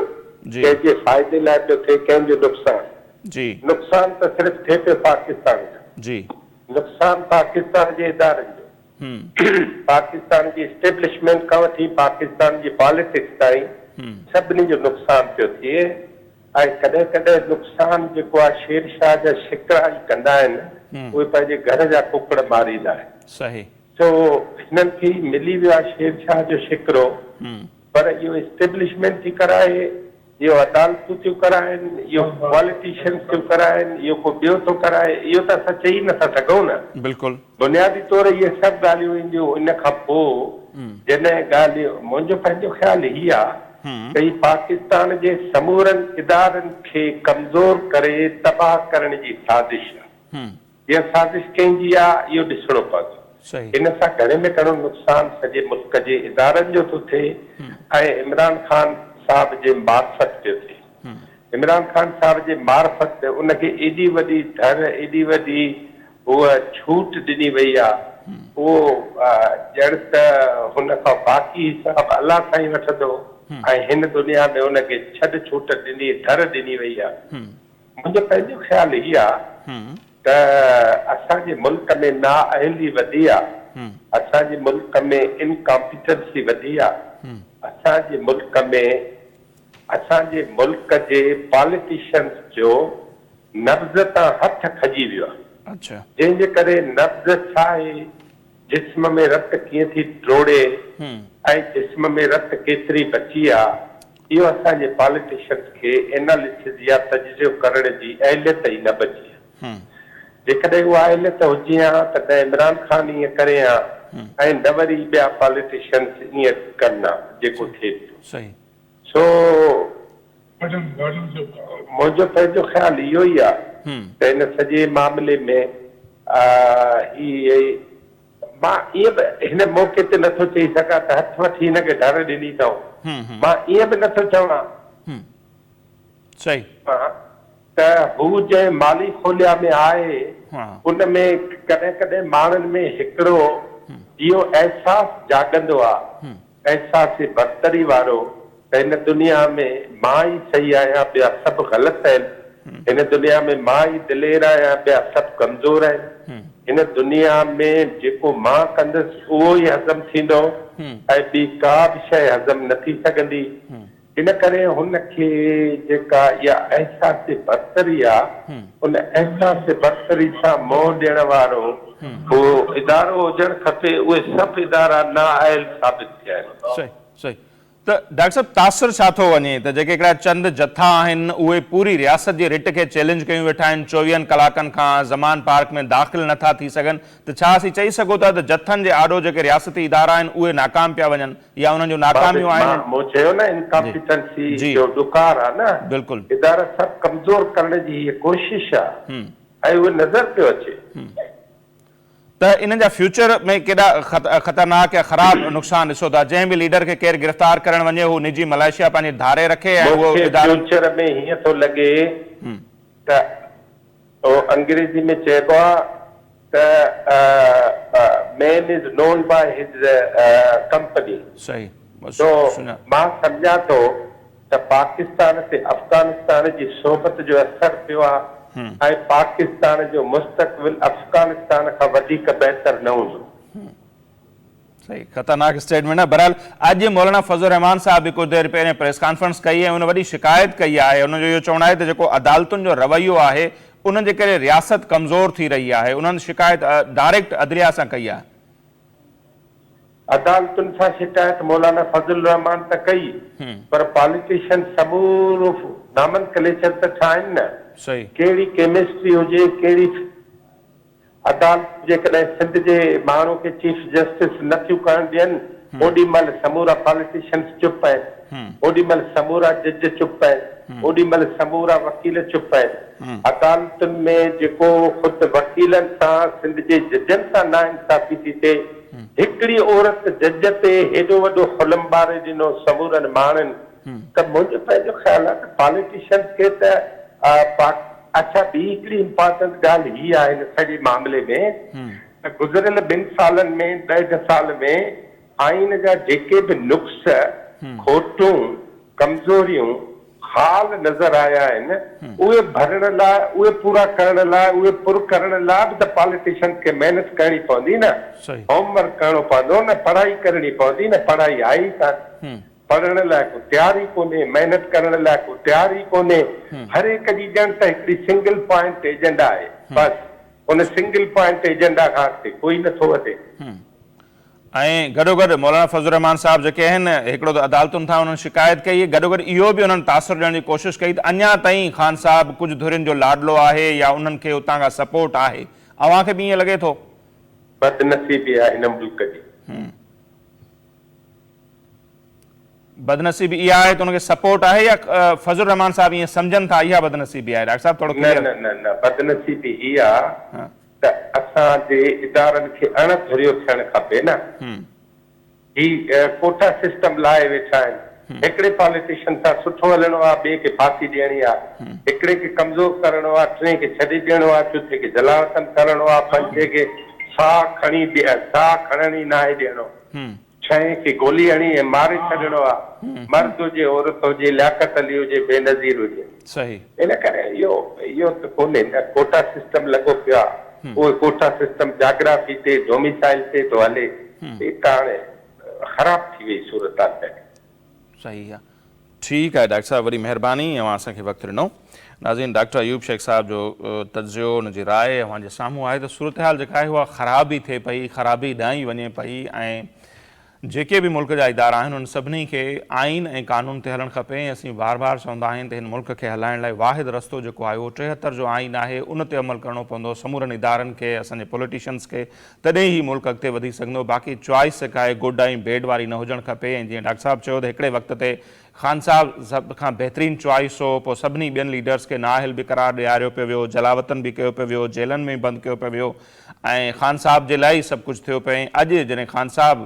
A: जी
C: कंहिंजे फ़ाइदे लाइ पियो थिए, कंहिंजो नुक़सानु।
A: जी
C: नुक़सानु त सिर्फ़ु थिए पियो पाकिस्तान जो,
A: जी
C: नुक़सानु पाकिस्तान जे इदारनि जो, पाकिस्तान जी इस्टेब्लिशमेंट खां वठी पाकिस्तान जी पॉलिटिक्स ताईं सभिनी जो नुक़सानु पियो थिए। ऐं कॾहिं कॾहिं नुक़सानु जेको आहे शेरशाह जा शिकरा ई कंदा आहिनि, उहे पंहिंजे घर जा कुकड़ मारींदा आहिनि।
A: सही
C: सो हिननि खे मिली वियो आहे शेरशाह जो शिकरो, पर इहो इस्टेब्लिशमेंट थी कराए, इहो अदालतूं थियूं कराइनि, इहो पॉलिटिशियन्स थियूं कराइनि, इहो को ॿियो थो कराए, इहो त असां चई नथा सघूं न।
A: बिल्कुलु
C: बुनियादी तौर इहे सभु ॻाल्हियूं ईंदियूं। इन खां पोइ जॾहिं ॻाल्हि मुंहिंजो पंहिंजो ख़्यालु हीअ आहे त ही पाकिस्तान जे समूरनि इदारनि खे कमज़ोर करे तबाह करण जी साज़िश आहे। इहा साज़िश कंहिंजी आहे इहो ॾिसणो पवंदो।
A: सही
C: इन सां घणे में घणो नुक़सानु सॼे मुल्क जे इदारनि जो थो थिए ऐं इमरान ख़ान साहब जे मार्फत पियो थिए। इमरान ख़ान साहब जे मार्फत उनखे एॾी वॾी धर, एॾी वॾी उहा छूट ॾिनी वई आहे, उहो ॼण त हुन खां बाक़ी हिसाब अलाह सां ई वठंदो ऐं हिन दुनिया में उनखे छॾ छूट ॾिनी, धर ॾिनी वई आहे। मुंहिंजो पंहिंजो ख़्यालु इहो आहे त असांजे मुल्क में नाअहली वधी आहे, असांजे मुल्क में इनकॉम्पिटेंसी वधी आहे, असांजे मुल्क जे पॉलिटिशियन्स जो नब्ज़ तां हथ खजी वियो आहे।
A: अच्छा
C: जंहिंजे करे नब्ज़ छा आहे, जिस्म में रत कीअं थी ड्रोड़े ऐं जिस्म में रत केतिरी बची आहे, इहो असांजे पॉलिटिशियन्स खे एनालिसिस या तजज़ियो करण जी अहलियत ई न बची आहे। जेकॾहिं उहा अहलियत हुजे हा त इमरान ख़ान ईअं करे हा ऐं न वरी ॿिया पॉलिटिशियन्स ईअं कनि हा जेको थिए पियो।
A: सही
C: सो मुंहिंजो पंहिंजो ख़्यालु इहो ई आहे त हिन सॼे मामले में मां ईअं बि हिन मौक़े ते नथो चई सघां त हथ वठी हिनखे धर ॾिनी अथऊं। मां ईअं बि नथो चवां
A: सही
C: त हू जंहिं माली खोलिया में आहे उन में कॾहिं कॾहिं माण्हुनि में हिकिड़ो इहो अहसासु जाॻंदो आहे, अहसास बरतरी वारो, त हिन दुनिया में मां ई सही आहियां, ॿिया सभु ग़लति आहिनि। हिन दुनिया में मां ई दिलेर आहियां, ॿिया सभु कमज़ोर आहिनि। हिन दुनिया में जेको मां कंदुसि उहो ई हज़म थींदो ऐं ॿी का बि शइ हज़म न थी सघंदी। इन करे हुनखे जेका इहा अहसास बरतरी आहे, उन अहसास बरतरी सां मोह ॾियण वारो उहो इदारो हुजणु खपे। उहे सभु इदारा नाअहल साबित थिया आहिनि।
A: सही सही त डॉक्टर साहब तासिर छा थो वञे त जेके हिकिड़ा चंद जथा आहिनि उहे पूरी रियासत जी रिट खे चैलेंज कयूं वेठा आहिनि, 24 कलाकनि खां ज़मान पार्क में दाख़िल नथा थी सघनि, त छा असीं चई सघूं था त जथनि जे आॾो जेके रियासती इदारा आहिनि उहे नाकाम पिया वञनि या उन्हनि जूं नाकामियूं आहिनि?
C: मूं चयो न इनकॉम्पिटेंसी जो ॾुकार आहे न,
A: बिल्कुलु
C: इदारा सभु कमज़ोर करण जी हीअ कोशिश आहे ऐं उहो नज़र पियो अचे।
A: त इन जा फ्यूचर में केॾा ख़तरनाक या ख़राब नुक़सान ॾिसो था? जंहिं बि लीडर खे केरु गिरफ़्तार करणु वञे हू निजी मलेशिया पंहिंजी धारे रखे ऐं उहो
C: फ्यूचर में हीअं थो लॻे त अंग्रेज़ी में चइबो आहे त man is known by his company.
A: सही
C: मां सम्झां थो त पाकिस्तान ते अफ़गानिस्तान जी सोबत जो असरु पियो आहे ऐं पाकिस्तान जो मुस्तक़बिल अफ़गानिस्तान खां वधीक बहितर न हूंदो।
A: सही ख़तरनाक स्टेटमेंट आहे। बहरहाल अॼु मौलाना फज़लुर रहमान साहब बि कुझु देरि पहिरियों प्रेस कॉन्फ्रेंस कई ऐं उन वॾी शिकायत कई आहे। उनजो इहो चवणु आहे त जेको अदालतुनि जो रवैयो आहे उन जे करे रियासत कमज़ोर थी रही आहे। उन्हनि शिकायत डायरेक्ट अदलिया सां कई आहे।
C: अदालतुनि सां शिकायत मौलाना फज़लुर रहमान त कई, पर पॉलिटिशियन समूरो नामन कलेचर त छा आहिनि न।
A: सही
C: कहिड़ी केमिस्ट्री हुजे, कहिड़ी अदालत जेकॾहिं सिंध जे माण्हू खे चीफ जस्टिस नथियूं करण ॾियनि ओॾी महिल समूरा पॉलिटिशियन्स चुप आहिनि, ओॾी महिल समूरा जज चुप आहिनि, ओॾी महिल समूरा वकील चुप आहिनि। अदालतुनि में जेको ख़ुदि वकीलनि सां सिंध जे जजनि सां नाइंसाफ़ी थी थिए, हिकिड़ी औरत जज ते हेॾो वॾो हुलम ॿारे ॾिनो समूरनि माण्हुनि, त मुंहिंजो पंहिंजो ख़्यालु आहे त पॉलिटिशियन्स खे त अच्छा ॿी हिकिड़ी इम्पोर्टेंट ॻाल्हि हीअ आहे हिन सॼे मामले में त गुज़िरियल 2 सालनि में 1.5 साल में आइन जा जेके बि नुक्स खोटूं कमज़ोरियूं हाल नज़र आया आहिनि उहे भरण लाइ उहे पूरा करण लाइ उहे पुर करण लाइ बि त पॉलिटिशियन खे महिनत करणी पवंदी न होमवर्क करणो पवंदो न पढ़ाई करणी पवंदी न पढ़ाई आई कान पढ़ण लाइ को तयारी कोन्हे महिनत करण लाइ को तयारी कोन्हे हर एक जी ॼण त हिकिड़ी सिंगल पॉइंट एजेंडा आहे बसि उन सिंगल पॉइंट एजेंडा खां अॻिते कोई नथो वधे
A: ऐं गॾोगॾु मौलाना फज़लुर रहमान साहब जेके आहिनि हिकिड़ो त अदालतुनि तां उन्हनि शिकायत कई गॾोगॾु इहो बि उन्हनि तासुर ॾियण जी कोशिशि कई त अञा ताईं ख़ान साहब कुझु धुरियुनि जो लाडलो आहे या उन्हनि खे उतां खां सपोर्ट आहे अव्हां खे बि ईअं लॻे थो
C: बदनसीबी आहे हिन मुल्क जी
A: बदनसीबी इहा आहे त उनखे सपोर्ट आहे या फज़लुर रहमान साहब ईअं सम्झनि था इहा बदनसीबी आहे डॉक्टर साहब थोरो
C: न बदनसीबी इहा त असांजे इदारनि खे अणधुरियो थियणु खपे न ही कोटा सिस्टम लाइ वेठा आहिनि हिकिड़े पॉलिटिशियन सां सुठो हलणो आहे ॿिए खे फांसी ॾियणी आहे हिकिड़े खे कमज़ोर करणो आहे टे खे छॾे ॾियणो आहे चौथे खे जलावतन करणो आहे पंजे खे साह खणणी न आहे ॾियणो छहें खे गोली हणी ऐं मारे छॾिणो आहे मर्द हुजे औरत हुजे लियाकत अली हुजे बेनज़ीर हुजे सही इन करे इहो त कोन्हे न कोटा सिस्टम लॻो पियो आहे उहे कोटा सिस्टम जाग्राफी ते डोमिसाइल ते थो हले हाणे ख़राब थी वई सूरत
A: सही आहे ठीकु आहे डॉक्टर साहब वरी महिरबानी अव्हां असांखे वक़्तु ॾिनो नाज़रीन डॉक्टर अयूब शेख साहब जो तजियो उनजी राय अव्हां जे साम्हूं आहे त सूरत हाल जेका आहे उहा ख़राब ई थिए पई ख़राबी ॾांहीं वञे पई ऐं जेके बि मुल्क जा इदारा आहिनि उन सभिनी खे आइन ऐं कानून ते हलणु खपे ऐं असीं बार बार चवंदा आहियूं त हिन मुल्क खे हलाइण लाइ वाहिद रस्तो जेको आहे उहो 73 जो आइन आहे उन ते अमल करणो पवंदो समूरनि इदारनि खे असांजे पॉलिटिशियंस खे तॾहिं ई मुल्क अॻिते वधी सघंदो बाक़ी चॉइस जेका आहे गुड ऐं बैड वारी न हुजणु खपे ऐं जीअं डॉक्टर साहब चयो त हिकिड़े वक़्त ते ख़ान साहब सभ खां बहितरीनु चॉइस हो पोइ सभिनी ॿियनि लीडर्स खे नाअहल बि करार ॾियारियो पियो वियो जलावतन बि कयो पियो वियो जेलनि में बंदि कयो पियो वियो ऐं ख़ान साहब जे लाइ सभु कुझु थियो पियो ऐं अॼु जॾहिं ख़ान साहब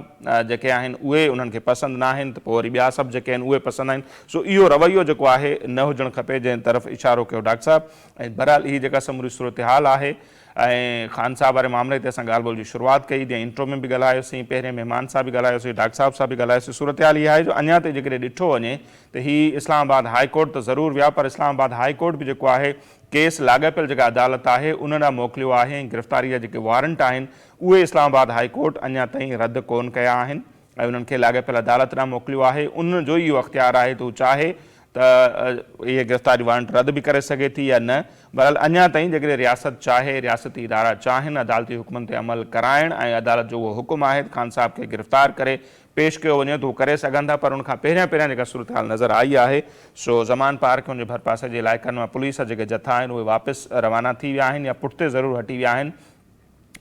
A: जेके आहिनि उहे उन्हनि खे पसंदि न आहिनि त पोइ वरी ॿिया सभु जेके आहिनि उहे पसंदि आहिनि सो इहो रवैयो जेको आहे न हुजणु खपे जंहिं तरफ़ इशारो कयो डॉक्टर साहब ऐं बहरहाल हीअ जेका समूरी सूरत हाल आहे ऐं ख़ान साहब वारे मामले ते असां ॻाल्हि ॿोल जी शुरूआति कई जीअं इंट्रो में बि ॻाल्हायोसीं पहिरें महिमान सां बि ॻाल्हायोसीं डॉक्टर साहब सां बि ॻाल्हायोसीं सूरत हाल इहा आहे जो अञा ताईं जेकॾहिं ॾिठो वञे त हीअ इस्लामाबाद हाई कोर्ट त ज़रूरु विया पर इस्लामाबाद हाई कोर्ट बि जेको आहे केस लाॻापियल जेका अदालत आहे उन ॾांहुं मोकिलियो आहे ऐं गिरफ़्तारी जा जेके वारंट आहिनि उहे इस्लामाबाद हाई कोर्ट अञा ताईं रद्द कोन कया आहिनि ऐं उन्हनि खे लाॻापियल अदालत ॾांहुं मोकिलियो आहे उन जो ई इहो अख़्तियार आहे त हू चाहे त इहे गिरफ़्तारी वारंट रद्द बि करे सघे थी या न बहरहाल अञा ताईं जेकॾहिं रियासत चाहे रियासती इदारा चाहीनि अदालती हुकुमनि ते अमल कराइण ऐं अदालत जो उहो हुकुम आहे ख़ान साहब खे गिरफ़्तार करे पेश कयो वञे त हू करे सघनि था पर उनखां पहिरियां जेका सूरत हाल नज़र आई आहे सो ज़मान पार्क उनजे भरपासे जे इलाइक़नि मां पुलिस जेके जथा आहिनि उहे वापसि रवाना थी विया आहिनि या पुठिते ज़रूरु हटी विया आहिनि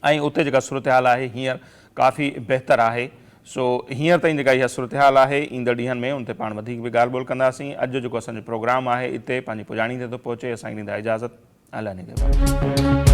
A: ऐं उते जेका सूरत हाल आहे हींअर काफ़ी बहितर आहे सो हींअर ताईं जेका इहा सूरत हाल आहे ईंदड़ ॾींहनि में उन ते पाण वधीक बि ॻाल्हि ॿोल कंदासीं अॼु जेको असांजो प्रोग्राम आहे हिते पंहिंजी पुॼाणी ते थो पहुचे असांखे ॾींदा इजाज़त अलाह निगहबान।